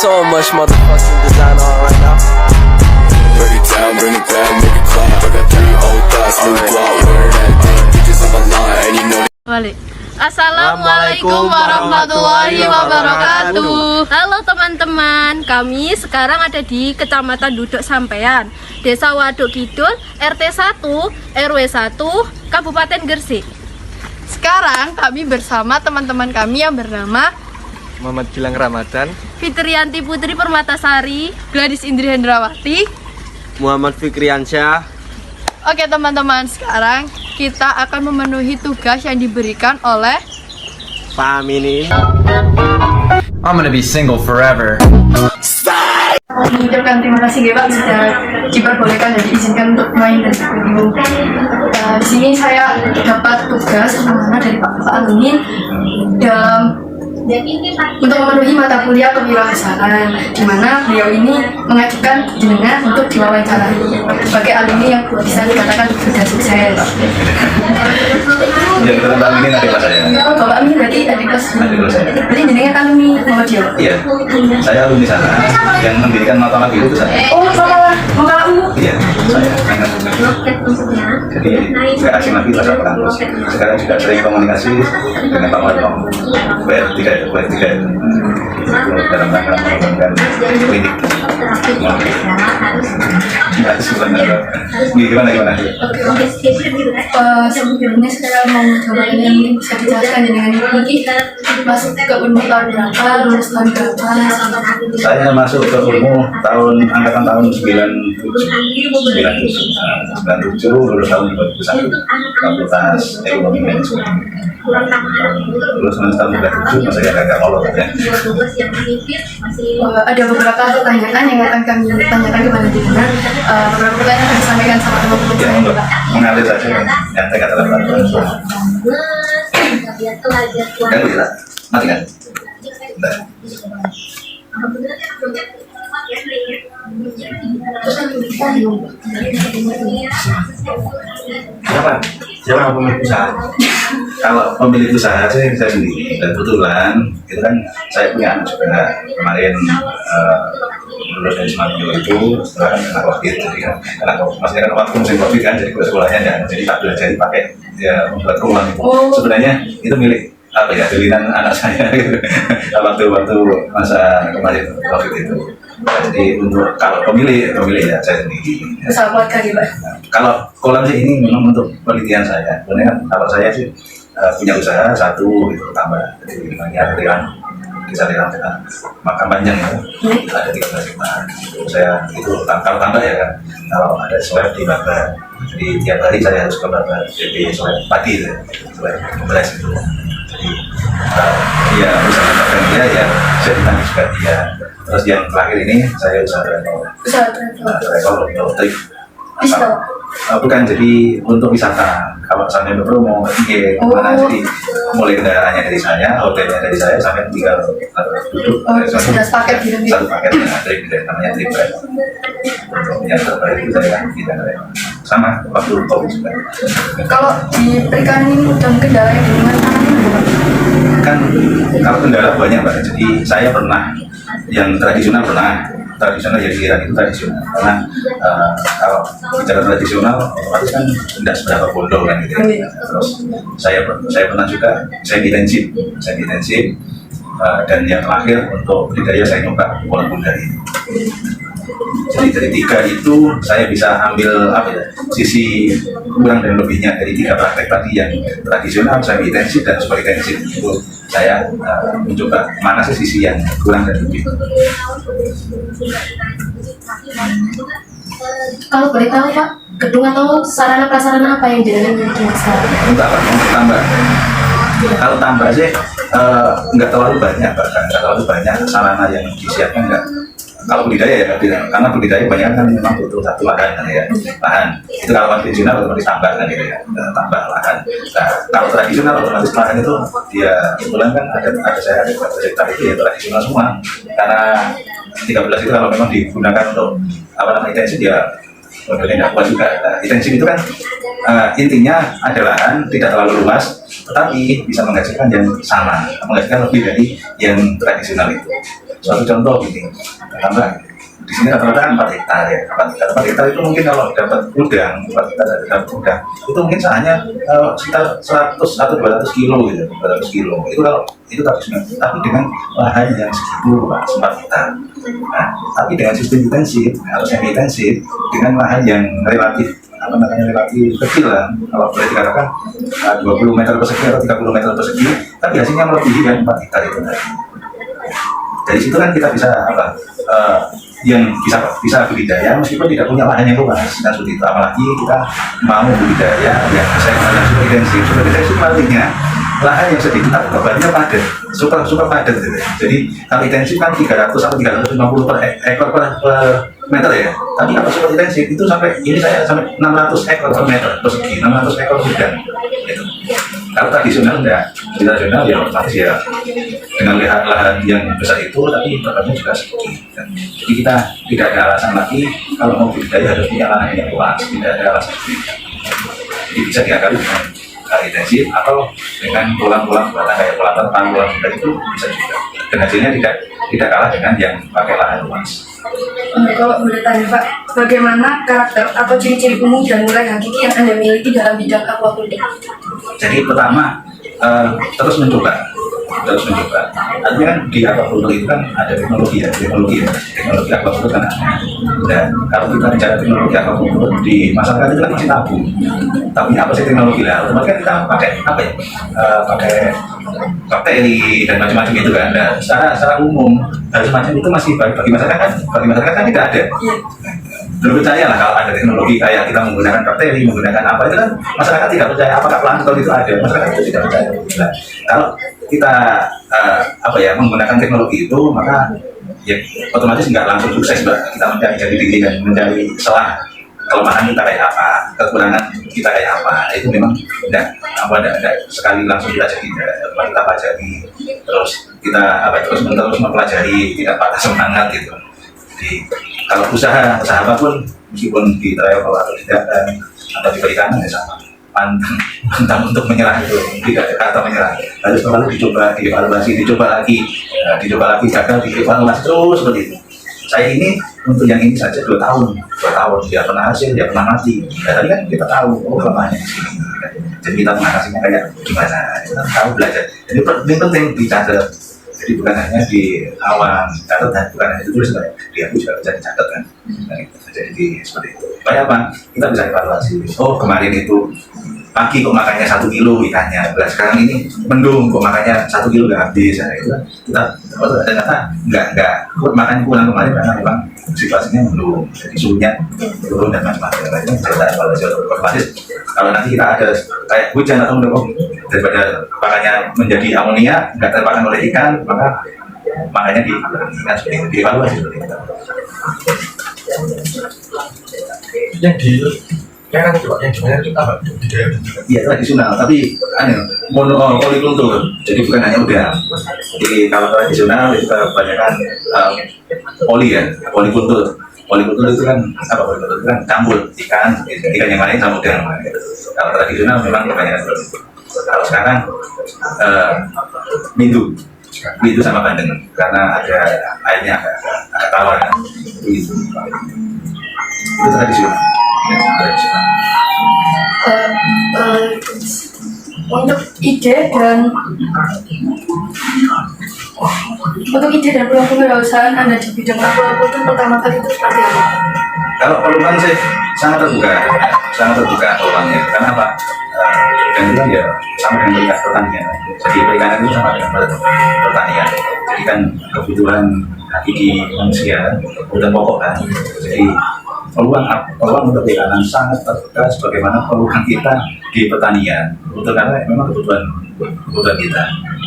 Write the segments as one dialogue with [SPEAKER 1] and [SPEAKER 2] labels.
[SPEAKER 1] so much motherfucking design on right now.
[SPEAKER 2] Break it down, bring it back, make it clap. I got 3 old thoughts, new block, where that thing, bitches on my line, and you know.
[SPEAKER 3] Balik. Assalamualaikum warahmatullahi wabarakatuh. Halo teman-teman, kami sekarang ada di Kecamatan Duduk Sampean, Desa Waduk Kidul, RT 1, RW 1, Kabupaten Gresik.
[SPEAKER 4] Sekarang kami bersama teman-teman kami yang bernama
[SPEAKER 5] Muhammad Gilang Ramadan,
[SPEAKER 3] Fitriyanti Putri Permatasari,
[SPEAKER 4] Gladys Indri Hendrawati.
[SPEAKER 5] Muhammad Fikriansyah.
[SPEAKER 4] Oke teman-teman, sekarang kita akan memenuhi tugas yang diberikan oleh
[SPEAKER 5] Pak Amini.
[SPEAKER 6] I'm gonna be single forever.
[SPEAKER 4] mengucapkan terima kasih ya Pak sudah diperbolehkan dan diizinkan untuk main dan video. Di sini saya dapat tugas amanah dari Pak Amin dalam untuk memenuhi mata kuliah kewirausahaan, di mana beliau ini mengajukan jenengan untuk diwawancarai sebagai alumni yang bisa dikatakan sudah sukses.
[SPEAKER 7] Yang kita ini nanti kelas saya.
[SPEAKER 4] Bapak Amin berarti adik kelas. Berarti jenengan alumni Muhammadiyah.
[SPEAKER 7] Iya, saya alumni sana. Yang mendirikan Matalah itu saya.
[SPEAKER 4] Oh, Matalah U.
[SPEAKER 7] Iya, saya. Jadi nggak asing lagi pada kampus. Sekarang juga sering komunikasi dengan Pak Wadong. WR3 itu dalam rangka mengembangkan klinik. Gimana?
[SPEAKER 4] Sebelumnya saya mau mencoba ini bisa dijelaskan dengan ini masuk ke Unmu tahun berapa, lulus tahun berapa?
[SPEAKER 7] Saya masuk ke Unmu angkatan tahun 97, lulus tahun 2001, fakultas ekonomi manajemen. Lulus tahun 2007, masih agak ngolok ya.
[SPEAKER 4] Ada beberapa pertanyaan yang akan kami tanyakan kepada jenengan. Beberapa pertanyaan akan disampaikan sama teman-teman
[SPEAKER 7] Ya,
[SPEAKER 4] saya, Pak.
[SPEAKER 7] mengalir saja yang saya katakan pelajaran. Kan bisa, mati kan? Bentar. Siapa yang pemilik usaha? Kalau pemilik usaha saya sendiri, dan kebetulan itu kan saya punya anak juga kemarin lulus dari Semarang itu setelah kena COVID, jadi kan maksudnya kan waktu musim COVID kan, jadi sekolahnya jadi tak belajar pakai ya membuat ruang itu. Sebenarnya itu milik apa ya, dilinan anak saya gitu. waktu masa kemarin COVID itu. Jadi untuk kalau pemilih ya saya sendiri.
[SPEAKER 4] Usaha keluarga nih, Pak.
[SPEAKER 7] Kalau kolam sih ini memang untuk penelitian saya. Sebenarnya kan kalau saya sih punya usaha satu itu tambah. Jadi banyak kisah dengan makam panjang ya. Ada 13 hektar. Saya itu kalau tambah ya kan. Kalau ada swab di Babat. Jadi tiap hari saya harus ke Babat. Jadi swab padi ya. Swab beras itu. Jadi ya usaha dia ya saya ditanggung juga dia. Terus yang terakhir ini saya usaha travel untuk trip. Bukan, jadi untuk wisata. Kalau sampai promo, mana jadi mulai kendaraannya dari saya, hotelnya dari saya, sampai tinggal duduk.
[SPEAKER 4] Sudah sepaket gitu.
[SPEAKER 7] Satu paket trip, namanya trip. Untuk yang terbaik itu saya tidak sama waktu COVID juga.
[SPEAKER 4] Kalau di perikanan ini dan kendala yang dengan
[SPEAKER 7] Kan kalau kendala banyak Mbak. Jadi saya pernah yang tradisional yang kira itu tradisional karena kalau bicara tradisional otomatis kan tidak seberapa bodoh kan gitu ya. Terus saya pernah juga saya intensif dan yang terakhir untuk budidaya saya nyoba walaupun dari jadi dari 3 itu saya bisa ambil apa ya, sisi kurang dan lebihnya dari 3 praktek tadi yang tradisional saya intensif dan super intensif itu saya mencoba mana sih sisi yang kurang dan lebih.
[SPEAKER 4] Kalau boleh tahu Pak, gedung atau sarana prasarana apa yang jenengan miliki sekarang?
[SPEAKER 7] Untuk apa? Untuk tambah. Kalau tambah sih nggak terlalu banyak, bahkan nggak terlalu banyak sarana yang disiapkan nggak. Kalau budidaya ya tidak, karena budidaya banyak kan memang butuh satu lahan kan ya, lahan itu kalau tradisional otomatis tambah kan gitu ya, tambah lahan. Nah kalau tradisional otomatis lahan itu dia kebetulan kan ada saya ada hektar itu ya tradisional semua, karena 13 itu kalau memang digunakan untuk apa namanya intensif ya modelnya tidak kuat juga. Nah, intensif itu kan intinya ada lahan tidak terlalu luas, tetapi bisa menghasilkan yang sama, menghasilkan lebih dari yang tradisional itu. suatu contoh gini, tambah di sini rata-rata kan 4 hektar ya. 4 hektar itu mungkin kalau dapat udang, 4 hektar dapat udang, itu mungkin hanya sekitar 100 atau 200 kilo gitu, 200 kilo. Itu kalau itu tapi dengan lahan yang segitu Pak, 4 hektar. Nah, tapi dengan sistem intensif, harus semi intensif, dengan lahan yang relatif relatif kecil lah, kalau boleh dikatakan 20 meter persegi atau 30 meter persegi, tapi hasilnya melebihi kan 4 hektar itu tadi. Dari situ kan kita bisa yang bisa budidaya meskipun tidak punya lahan yang luas dan seperti itu, apalagi kita mau budidaya yang super intensif artinya lahan yang sedikit tapi bebannya padat, super padat gitu. Jadi kalau intensif kan 300 atau 350 per ekor per meter ya, tapi kalau super intensif itu sampai ini saya sampai 600 ekor per meter persegi, 600 ekor udang gitu. Kalau tradisional enggak, tradisional ya otomatis ya dengan lahan yang besar itu tapi bebannya juga sedikit. Jadi kita tidak ada alasan lagi kalau mau budidaya harus punya lahan yang luas, tidak ada alasan. Jadi bisa diakali dengan intensif atau dengan pulang-pulang buatan kayak pulang itu bisa juga. Dan hasilnya tidak kalah dengan yang pakai lahan luas.
[SPEAKER 4] Kalau boleh tanya Pak, bagaimana karakter atau ciri-ciri umum dan nilai hakiki yang Anda miliki dalam bidang aquaculture?
[SPEAKER 7] Jadi pertama terus mencoba. Artinya kan di aquaculture itu kan ada teknologi aquaculture kan ada. Dan kalau kita bicara teknologi aquaculture di masyarakat itu kan masih tabu. Tapi apa sih teknologi lah? Otomatis kan kita pakai apa ya? Pakai bakteri dan macam-macam itu kan. Dan secara umum hal semacam itu masih bagi masyarakat kan tidak ada. Belum percaya lah kalau ada teknologi kayak kita menggunakan bakteri, menggunakan apa itu kan masyarakat tidak percaya apakah plankton itu ada, masyarakat itu tidak percaya. Nah, kalau kita menggunakan teknologi itu maka ya otomatis nggak langsung sukses Mbak. Kita mencari jati diri dan mencari celah kelemahan kita kayak apa, kekurangan kita kayak apa, itu memang tidak sekali langsung pelajari, kita pelajari terus kita terus mempelajari, tidak patah semangat gitu. Jadi kalau usaha apapun meskipun di trial atau tidak atau di perikanan ya sama, pantang untuk menyerah itu, tidak kata menyerah, harus selalu dievaluasi, dicoba lagi gagal, dievaluasi terus seperti itu. Saya ini untuk yang ini saja 2 tahun dia pernah hasil, dia pernah mati. Nah, tadi kan kita tahu kelemahannya di sini. Jadi kita mengatasinya kayak gimana, kita tahu belajar. Jadi ini penting dicatat. Jadi bukan hanya di awal catatan, bukan hanya itu tulis, dia juga bisa dicatat kan. Jadi seperti itu. Supaya apa? Kita bisa evaluasi. Oh kemarin itu pagi kok makannya 1 kilo ikannya, sekarang ini mendung kok makannya 1 kilo nggak habis. Nah, itu kan kita ternyata nggak makan kurang kemarin karena memang situasinya mendung, jadi suhunya turun dan macam-macam. Nah, itu kita evaluasi otomatis. Kalau nanti kita ada kayak hujan atau mendung, daripada makannya menjadi amonia nggak terpakan oleh ikan, maka makanya ikan seperti itu, dievaluasi seperti itu.
[SPEAKER 6] Yang di Karena itu yang gimana itu apa?
[SPEAKER 7] Iya tradisional, tapi polikultur. Jadi bukan hanya udang. Jadi kalau tradisional itu kebanyakan polikultur. Polikultur itu kan apa? Polikultur itu kan campur ikan yang lain sama udang. Kalau tradisional memang kebanyakan seperti itu. Kalau sekarang mindu sama bandeng karena ada airnya agak tawar. Itu tradisional.
[SPEAKER 4] Untuk ide dan peluang kewirausahaan Anda di bidang aquaculture pertama kali itu seperti apa?
[SPEAKER 7] Kalau peluang sih sangat terbuka peluangnya. Karena apa? Dan itu ya sama dengan pertanian. Jadi perikanan itu sama dengan pertanian. Jadi kan kebutuhan hakiki manusia, kebutuhan pokok kan. Jadi peluang untuk perikanan sangat terbuka sebagaimana peluang kita di pertanian. Karena memang kebutuhan kita.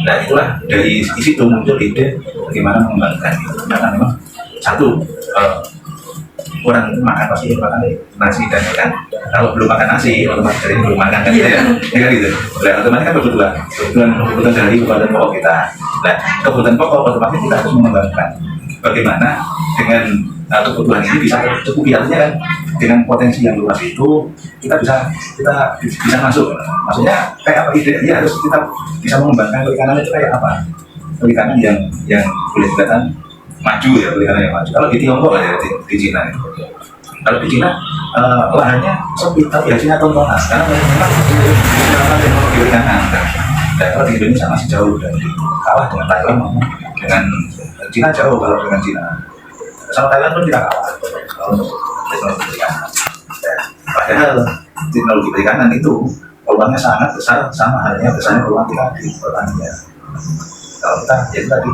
[SPEAKER 7] Nah itulah dari situ muncul ide bagaimana mengembangkan itu. Karena memang satu orang makan pasti makan nasi dan ikan. Kalau belum makan nasi, otomatis dari belum makan kan gitu ya. Ya gitu. Nah, otomatis kan kebutuhan dari kebutuhan pokok kita. Nah, kebutuhan pokok otomatis kita harus mengembangkan bagaimana dengan kebutuhan ini bisa tercukupi, artinya kan dengan potensi yang luas itu kita bisa masuk. Maksudnya kayak apa ide? Ya harus kita bisa mengembangkan perikanan itu kayak apa? Perikanan yang boleh dikatakan maju ya, perikanan yang maju. Kalau di Tiongkok ya, di Cina itu. Kalau di Cina lahannya sempit tapi hasilnya tontonan karena memang menggunakan teknologi perikanan. Dan kalau di Indonesia masih jauh dari kalah dengan Thailand, dengan Cina jauh kalau dengan Cina. Sama Thailand pun tidak kalah kalau untuk teknologi perikanan. Padahal teknologi perikanan itu peluangnya sangat besar, sama halnya besarnya peluang kita di pertanian. Kalau kita ya tadi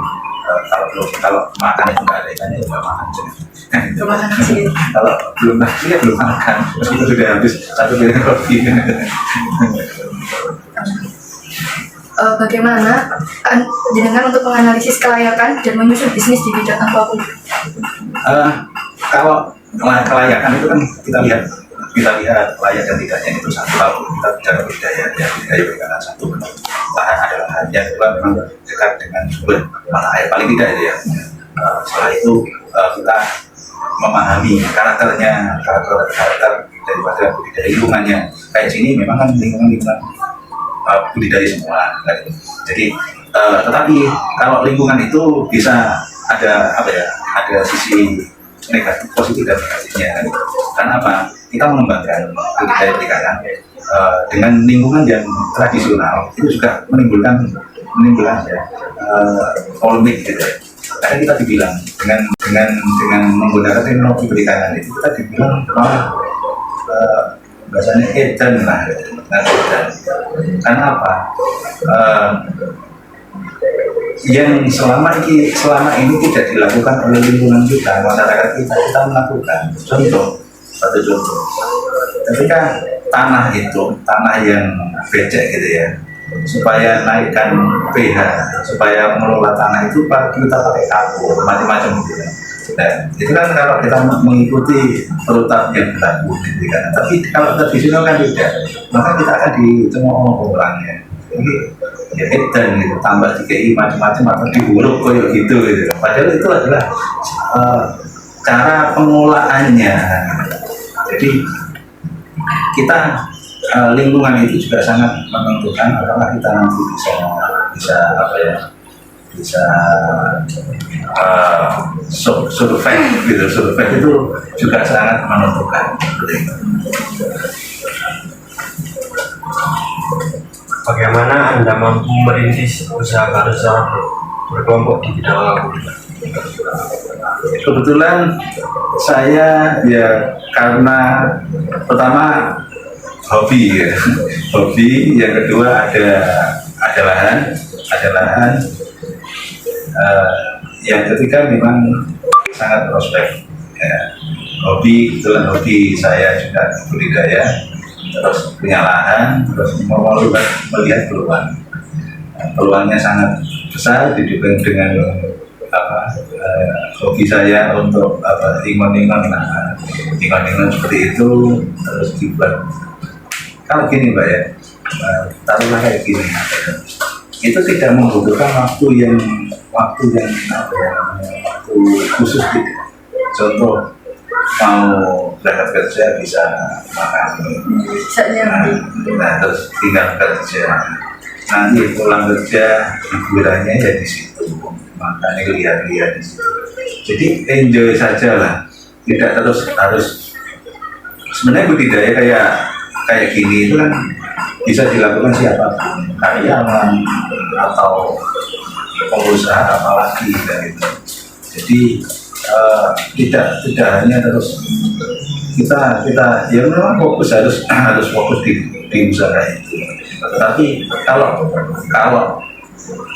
[SPEAKER 7] kalau makan itu nggak ada ikannya ya nggak makan. Kalau belum nasi ya belum makan, meskipun sudah habis satu piring roti.
[SPEAKER 4] Bagaimana jenengan untuk menganalisis kelayakan dan menyusun bisnis di bidang aquaculture?
[SPEAKER 7] Kalau kelayakan itu kan kita lihat layak dan tidaknya itu satu. Kalau kita bicara budaya perikanan satu, lahan adalah lahan. Yang kedua memang dekat dengan sumber mata air paling tidak ya. Setelah itu kita memahami karakter daripada budidaya lingkungannya. Kayak sini memang kan lingkungan budidaya semua. Jadi tetapi kalau lingkungan itu bisa ada sisi negatif, positif dan negatifnya. Karena apa? Kita mengembangkan budidaya perikanan dengan lingkungan yang tradisional itu juga menimbulkan polemik gitu ya. Karena kita dibilang dengan menggunakan teknologi perikanan itu kita dibilang bahasanya edan lah. Karena apa? Yang selama ini tidak dilakukan oleh lingkungan kita, masyarakat kita melakukan. Satu contoh, ketika tanah yang becek gitu ya, supaya naikkan pH, supaya mengelola tanah itu kita pakai kapur, macam-macam gitu ya. Nah, itu kan kalau kita mengikuti protap yang berlaku gitu kan. Tapi kalau tradisional kan tidak, maka kita akan dicemooh orangnya. Jadi ya edan gitu, tambah DKI macam-macam atau diburuk kayak gitu. Padahal itu adalah cara pengelolaannya. Jadi kita lingkungan itu juga sangat menentukan apakah kita nanti bisa survei itu juga sangat menentukan.
[SPEAKER 5] Bagaimana Anda mampu merintis usaha barusan berkelompok di bidang aquaculture?
[SPEAKER 7] Kebetulan saya ya karena pertama hobi, yang kedua ada lahan, yang ketiga memang sangat prospek. Ya. Hobi saya juga budidaya, terus punya lahan, terus mau melihat peluang. Peluangnya sangat besar didukung dengan hobi saya untuk ingon-ingon seperti itu, terus dibuat. Kalau gini Mbak ya, taruhlah kayak gini, itu tidak membutuhkan waktu khusus gitu. Contoh mau berangkat kerja bisa makan, terus tinggal kerja, nanti pulang kerja hiburannya ya di situ, makanya lihat di situ. Jadi enjoy saja lah, tidak terus harus. Sebenarnya budidaya kayak gini itu kan bisa dilakukan siapapun, karyawan atau pengusaha apalagi gitu. Jadi tidak hanya terus kita ya memang harus fokus di usaha itu. Tetapi kalau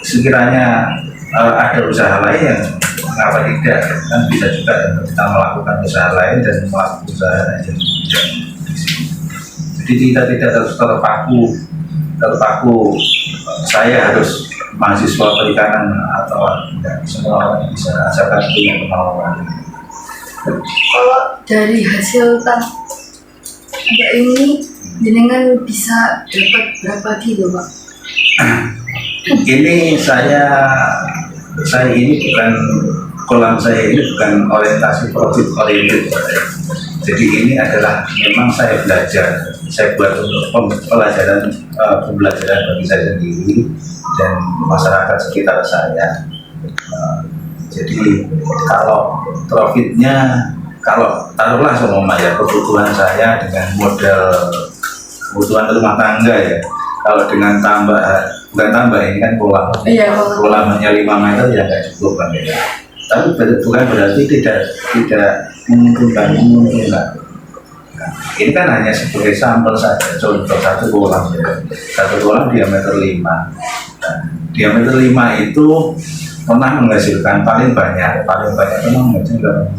[SPEAKER 7] sekiranya ada usaha lain yang mengapa tidak, kan bisa juga kita melakukan usaha lain dan melakukan usaha lain yang di sini. Jadi kita tidak terus terpaku saya harus mahasiswa perikanan atau tidak, semua orang bisa asalkan punya kemauan.
[SPEAKER 4] Kalau dari hasil Mbak ini jenengan bisa dapat berapa kilo Pak?
[SPEAKER 7] Ini saya ini bukan kolam saya ini bukan orientasi profit oriented. Jadi ini adalah memang saya belajar, saya buat untuk pembelajaran bagi saya sendiri dan masyarakat sekitar saya. Jadi kalau profitnya, kalau taruhlah semua ya kebutuhan saya dengan modal kebutuhan rumah tangga ya, kalau dengan bukan tambah ini kan kolamnya 5 meter ya nggak cukup kan ya. Tapi bukan berarti tidak menguntungkan. Ini kan hanya sebagai sampel saja, contoh satu kolam diameter 5. Nah, diameter 5 itu pernah menghasilkan paling banyak memang menghasilkan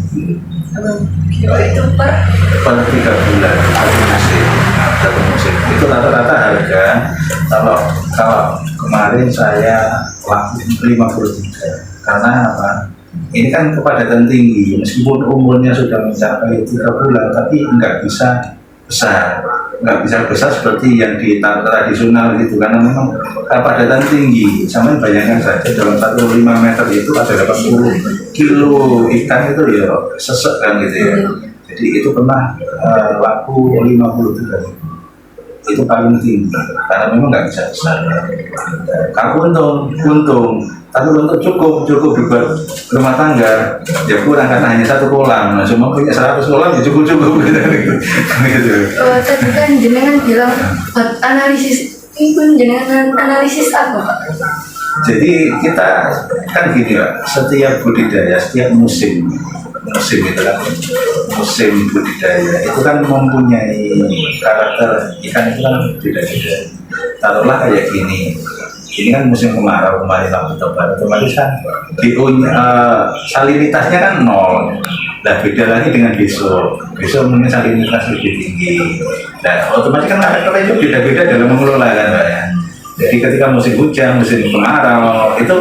[SPEAKER 4] Kilo itu per
[SPEAKER 7] 3 bulan satu musim. Itu rata-rata harga kalau kemarin saya laku 53. Karena apa? Ini kan kepadatan tinggi, meskipun umurnya sudah mencapai 3 bulan, tapi nggak bisa besar seperti yang di tradisional gitu, karena memang kepadatan tinggi. Sama bayangkan saja dalam 1,5 meter itu ada 80 kilo ikan itu ya sesek kan gitu ya. Jadi itu pernah laku 53. Itu paling tinggi karena memang nggak bisa besar. Kalau untung, tapi untuk cukup dibuat rumah tangga ya kurang karena hanya 1 kolam. Nah, cuma punya 100 kolam ya cukup gitu.
[SPEAKER 4] tadi kan jenengan bilang buat analisis itu, jenengan analisis apa Pak?
[SPEAKER 7] Jadi kita kan gini Pak, setiap budidaya, setiap musim itu kan musim budidaya itu kan mempunyai karakter ikan itu kan beda-beda. Taruhlah kayak gini, ini kan musim kemarau kemarin waktu tepat, otomatis kan salinitasnya kan 0. Nah beda lagi dengan besok mungkin salinitas lebih tinggi. Nah otomatis kan karakternya itu beda-beda dalam mengelola kan Pak ya. Jadi ketika musim hujan, musim kemarau itu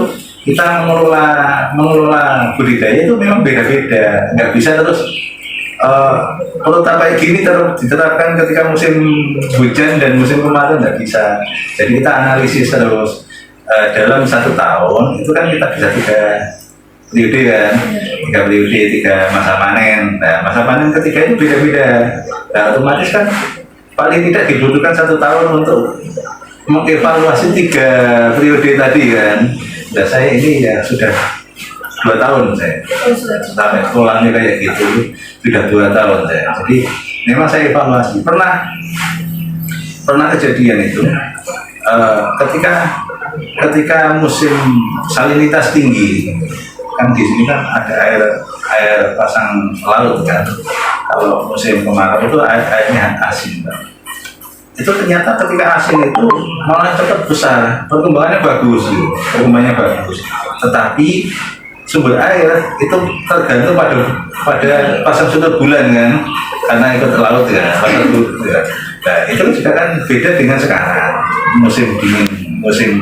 [SPEAKER 7] kita mengelola budidaya itu memang beda-beda, nggak bisa terus kalau kayak gini terus diterapkan ketika musim hujan dan musim kemarau, nggak bisa. Jadi kita analisis terus dalam 1 tahun itu kan kita bisa 3 periode kan, 3 periode, 3 masa panen. Nah masa panen ketiga itu beda-beda. Nah otomatis kan paling tidak dibutuhkan 1 tahun untuk mengevaluasi 3 periode tadi kan. Nah saya ini ya sudah 2 tahun saya sampai polanya kayak gitu, sudah 2 tahun saya. Jadi memang saya evaluasi. Pernah kejadian itu ketika musim salinitas tinggi kan, di sini kan ada air pasang laut kan. Kalau musim kemarau itu airnya asin kan. Itu ternyata ketika asin itu malah cepat besar, perkembangannya bagus, tetapi sumber air itu tergantung pada pasang surut bulan kan, karena ikut laut ya, pasang surut ya. Nah itu juga kan beda dengan sekarang musim dingin, musim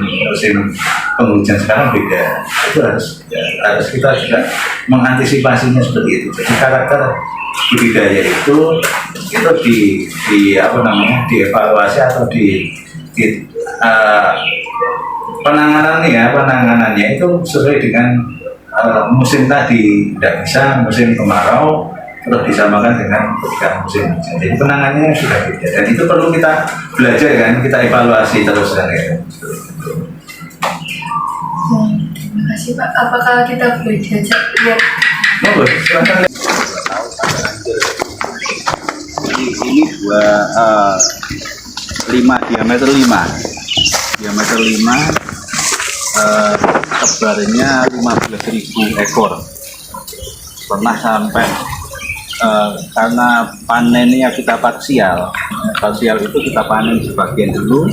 [SPEAKER 7] penghujan sekarang beda. Itu harus kita juga mengantisipasinya seperti itu. Jadi karakter budidaya itu dievaluasi atau penanganannya itu sesuai dengan musim tadi. Tidak bisa musim kemarau terus disamakan dengan ketika musim hujan. Jadi penanganannya sudah beda dan itu perlu kita belajar kan, kita evaluasi terus kan ya.
[SPEAKER 4] Terima kasih Pak. Apakah kita boleh diajak lihat?
[SPEAKER 7] Boleh, silakan.
[SPEAKER 8] Ini diameter 5 tebarnya 15.000 ekor. Pernah sampai karena panennya kita parsial itu kita panen sebagian dulu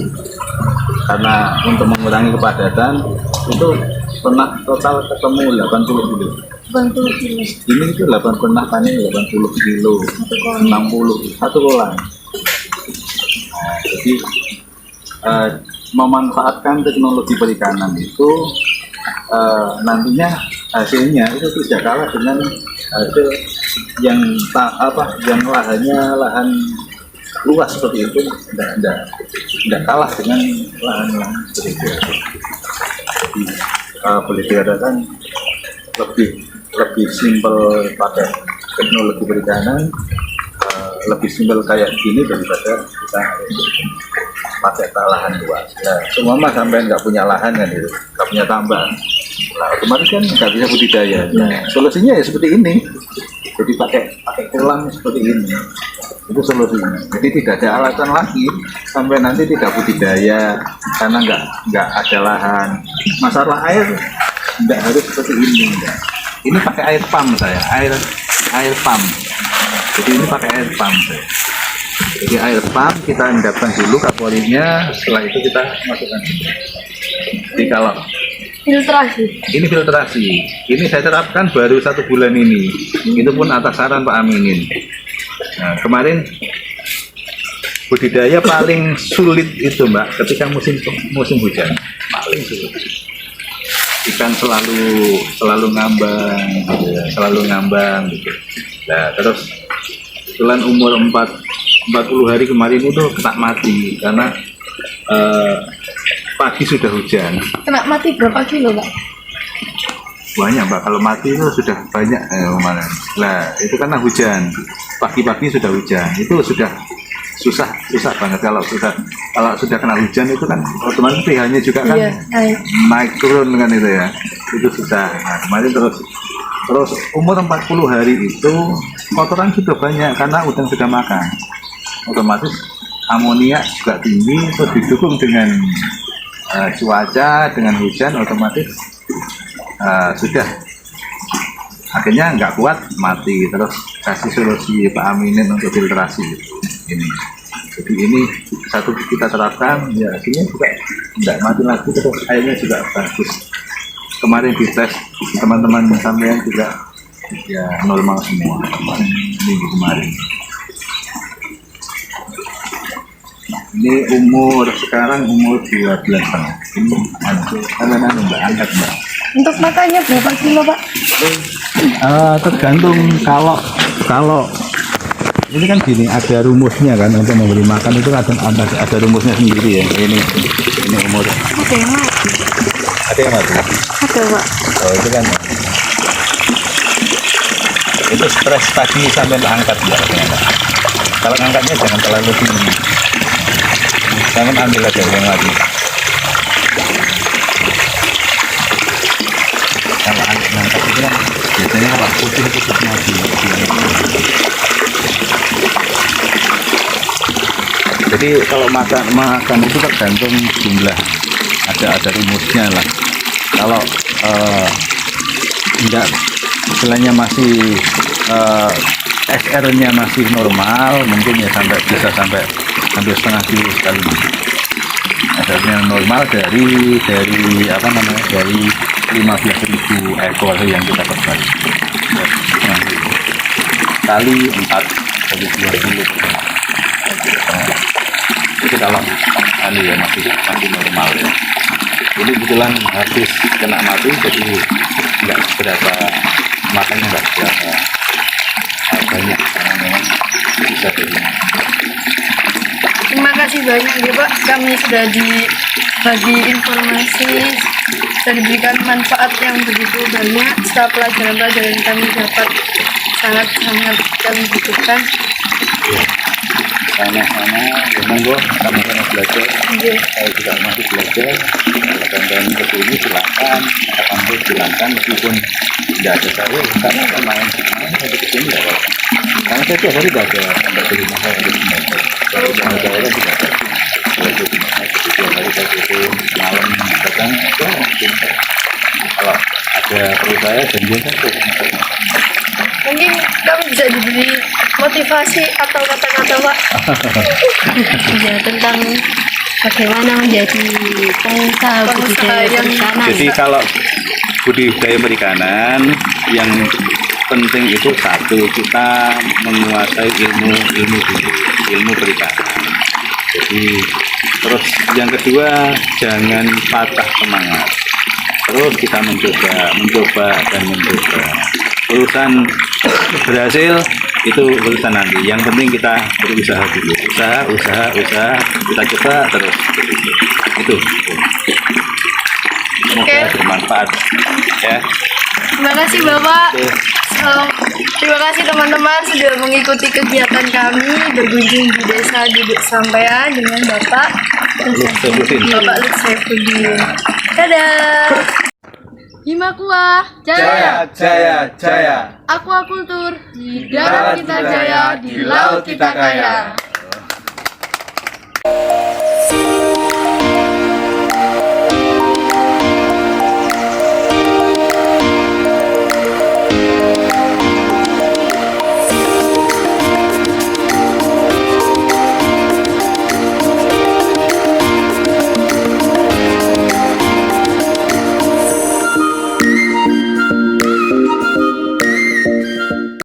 [SPEAKER 8] karena untuk mengurangi kepadatan. Itu pernah total ketemu 80 kilo.
[SPEAKER 4] 80 kilo.
[SPEAKER 8] Ini itu pernah panen 80 kilo, 60 1 kolam. Jadi memanfaatkan teknologi perikanan itu nantinya hasilnya itu tidak kalah dengan hasil yang lahan luas seperti itu, tidak kalah dengan lahan yang seperti itu. Jadi boleh dikatakan lebih simpel pada teknologi perikanan, lebih simpel kayak gini daripada kita pakai lahan luas. Ya, semua mah sampai nggak punya lahan kan itu, nggak punya tambang. Nah, otomatis kan nggak bisa budidaya. Nah, solusinya ya seperti ini. Jadi pakai kolam seperti ini. Itu solusinya. Jadi tidak ada alasan lagi sampai nanti tidak budidaya karena nggak ada lahan. Masalah air nggak harus seperti ini. Enggak. Ini pakai air pump saya, air pump. Jadi ini pakai air pump saya. Jadi air pump kita endapkan dulu kapurinya, setelah itu kita masukkan. Jadi kalau ini filtrasi, ini saya terapkan baru 1 bulan ini. Itu pun atas saran Pak Aminin. Nah, kemarin budidaya paling sulit itu Mbak, ketika musim hujan paling sulit. Ikan selalu ngambang, gitu ya, selalu ngambang gitu. Nah, terus setelah umur 40 hari kemarin itu kena mati karena pagi sudah hujan.
[SPEAKER 3] Kena mati berapa kilo, Pak?
[SPEAKER 8] Banyak Mbak, kalau mati itu sudah banyak kemarin. Nah, itu karena hujan. Pagi-pagi sudah hujan. Itu sudah susah banget kalau sudah kena hujan itu kan otomatis pH-nya juga kan naik turun kan itu ya. Itu susah. Nah, kemarin terus umur 40 hari itu kotoran sudah banyak karena udang sudah makan. Otomatis amonia juga tinggi, terus didukung dengan cuaca, dengan hujan, otomatis sudah akhirnya nggak kuat mati. Terus kasih solusi Pak Aminin untuk filtrasi ini. Jadi ini satu kita terapkan, ya akhirnya juga nggak mati lagi, terus airnya juga bagus. Kemarin dites teman-teman sampean juga ya normal semua minggu kemarin. Ini sekarang umur 12 tahun. Ini kalian Mbak angkat Mbak.
[SPEAKER 3] Untuk makannya berapa kilo, Pak?
[SPEAKER 8] Tergantung kalau ini kan gini, ada rumusnya kan untuk memberi makan itu ada rumusnya sendiri ya. Ini umur.
[SPEAKER 3] Ada yang mati.
[SPEAKER 8] Ada yang mati.
[SPEAKER 3] Ada, Pak.
[SPEAKER 8] Oh itu kan. Itu stres tadi sampai angkat Mbak. Kalau angkatnya jangan terlalu tinggi. Jangan ambil aja yang mati. Kalau angkat itu kan biasanya kalau putih mati. Jadi kalau makan itu tergantung jumlah, ada rumusnya lah. Kalau enggak istilahnya masih SR-nya masih normal, mungkin ya bisa sampai hampir setengah kilo sekali. SR-nya normal dari 15.000 ekor yang kita percaya. Kali 4 jadi 2 kilo. Itu kalau ya masih normal ya. Ini kebetulan habis kena mati, jadi nggak seberapa makannya, nggak seberapa banyak karena memang bisa dari.
[SPEAKER 3] Terima kasih banyak ya Pak, kami sudah dibagi informasi dan diberikan manfaat yang begitu banyak. Setelah pelajaran-pelajaran yang kami dapat sangat kami butuhkan.
[SPEAKER 8] Ya. Sama-sama, ya monggo, sama-sama belajar. Saya juga masih belajar. Dan kesini silakan, kapan silakan, meskipun tidak ada saya, karena main saya kesini tidak apa-apa. Karena saya tiap hari belajar, sampai di rumah saya harus belajar. Kalau di daerah tidak ada. Kalau di rumah saya tiap hari saya itu malam datang, ya mungkin. Kalau ada perlu saya, janjian saya.
[SPEAKER 3] Mungkin kami bisa diberi motivasi atau kata-kata Pak ya, tentang bagaimana menjadi pengusaha budidaya perikanan.
[SPEAKER 8] Jadi kalau budidaya perikanan yang penting itu satu, kita menguasai ilmu perikanan. Jadi terus yang kedua, jangan patah semangat. Terus kita mencoba. Urusan berhasil itu urusan nanti. Yang penting kita berusaha dulu. Usaha, kita coba terus. Itu. Semoga bermanfaat ya.
[SPEAKER 3] Terima kasih Bapak. Terima kasih teman-teman sudah mengikuti kegiatan kami berkunjung di Desa Duduk Sampean dengan Bapak Luk Saifuddin. Dadah. Himakua
[SPEAKER 6] Jaya, jaya, jaya.
[SPEAKER 3] Aquakultur di darat kita jaya, di laut kita kaya.